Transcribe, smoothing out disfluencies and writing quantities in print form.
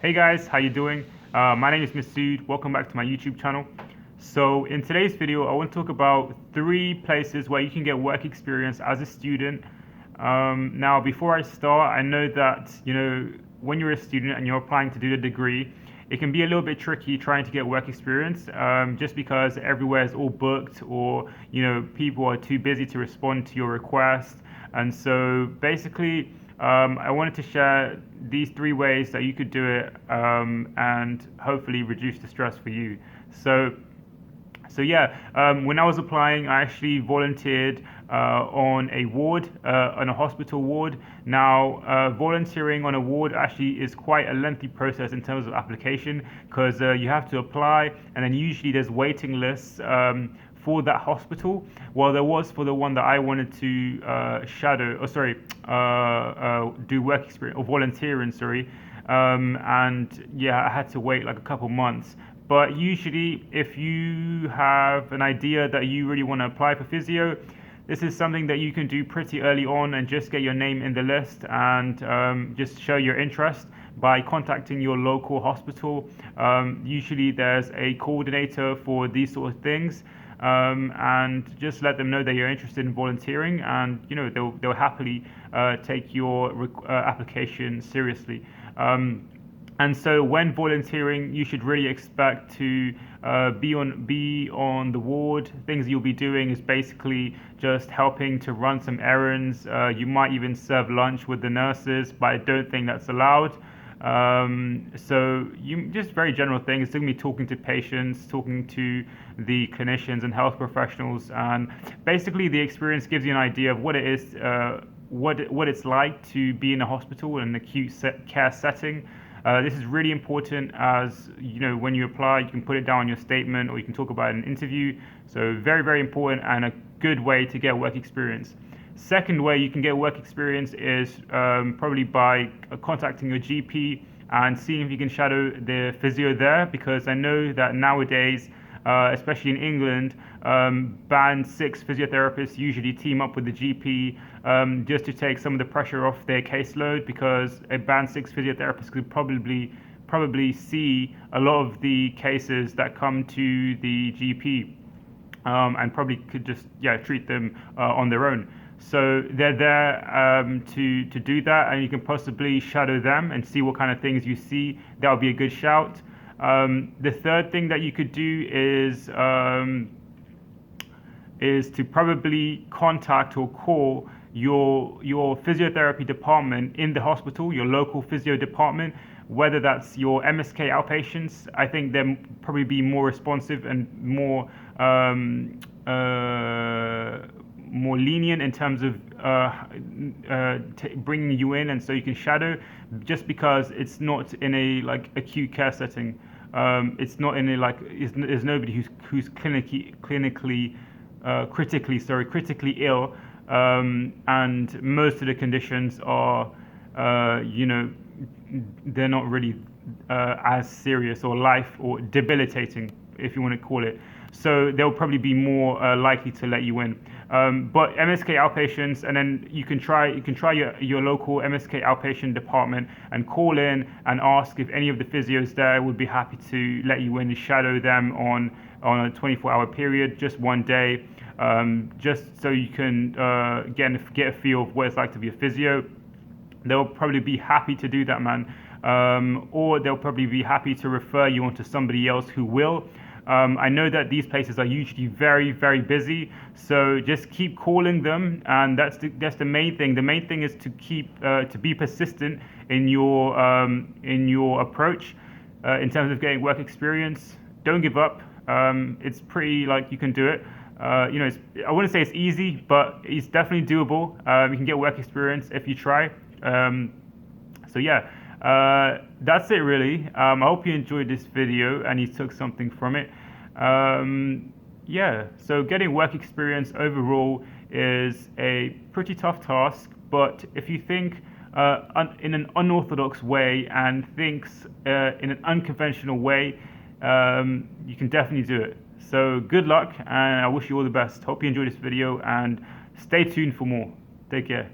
Hey guys, how you doing? My name is Masud. Welcome back to my YouTube channel. So in today's video, I want to talk about 3 places where you can get work experience as a student. Now, before I start, I know that when you're a student and you're applying to do the degree, it can be a little bit tricky trying to get work experience, just because everywhere is all booked, or people are too busy to respond to your request. And so basically, I wanted to share these 3 ways that you could do it, and hopefully reduce the stress for you. So yeah, when I was applying, I actually volunteered on a ward, on a hospital ward. Now, volunteering on a ward actually is quite a lengthy process in terms of application, because you have to apply, and then usually there's waiting lists for that hospital. Well, there was for the one that I wanted to do work experience or volunteering, sorry. And yeah, I had to wait like a couple months. But usually, if you have an idea that you really want to apply for physio, this is something that you can do pretty early on and just get your name in the list, and just show your interest by contacting your local hospital. Usually there's a coordinator for these sort of things, and just let them know that you're interested in volunteering, and they'll happily take your application seriously. And so when volunteering, you should really expect to be on the ward. Things you'll be doing is basically just helping to run some errands. You might even serve lunch with the nurses, but I don't think that's allowed. So you just very general things. It's going to be talking to patients, talking to the clinicians and health professionals, and basically the experience gives you an idea of what it is, what it's like to be in a hospital in an acute care setting. This is really important, as when you apply, you can put it down on your statement, or you can talk about it in an interview. So very, very important, and a good way to get work experience. Second way you can get work experience is probably by contacting your GP and seeing if you can shadow the physio there, because I know that nowadays, especially in England, band 6 physiotherapists usually team up with the GP, just to take some of the pressure off their caseload, because a band 6 physiotherapist could probably see a lot of the cases that come to the GP, and probably could just treat them on their own. So they're there to do that, and you can possibly shadow them and see what kind of things you see. That would be a good shout. The third thing that you could do is to probably contact or call your physiotherapy department in the hospital, your local physio department, whether that's your MSK outpatients. I think they'll probably be more responsive and more lenient in terms of bringing you in, and so you can shadow, just because it's not in a acute care setting. It's not in a there's nobody who's critically ill, and most of the conditions are they're not really as serious or life or debilitating, if you want to call it. So they'll probably be more likely to let you in. But MSK outpatients, and then you can try your local MSK outpatient department and call in and ask if any of the physios there would be happy to let you in and shadow them on a 24-hour period, just one day, just so you can get a feel of what it's like to be a physio. They'll probably be happy to do that, man. Or they'll probably be happy to refer you on to somebody else who will. I know that these places are usually very, very busy, so just keep calling them, and that's the main thing. The main thing is to be persistent in your approach in terms of getting work experience. Don't give up. It's pretty you can do it. I wouldn't say it's easy, but it's definitely doable. You can get work experience if you try. So yeah. That's it really. I hope you enjoyed this video and you took something from it. So getting work experience overall is a pretty tough task, but if you think in an unorthodox way and thinks in an unconventional way, you can definitely do it. So good luck, and I wish you all the best. Hope you enjoyed this video, and stay tuned for more. Take care.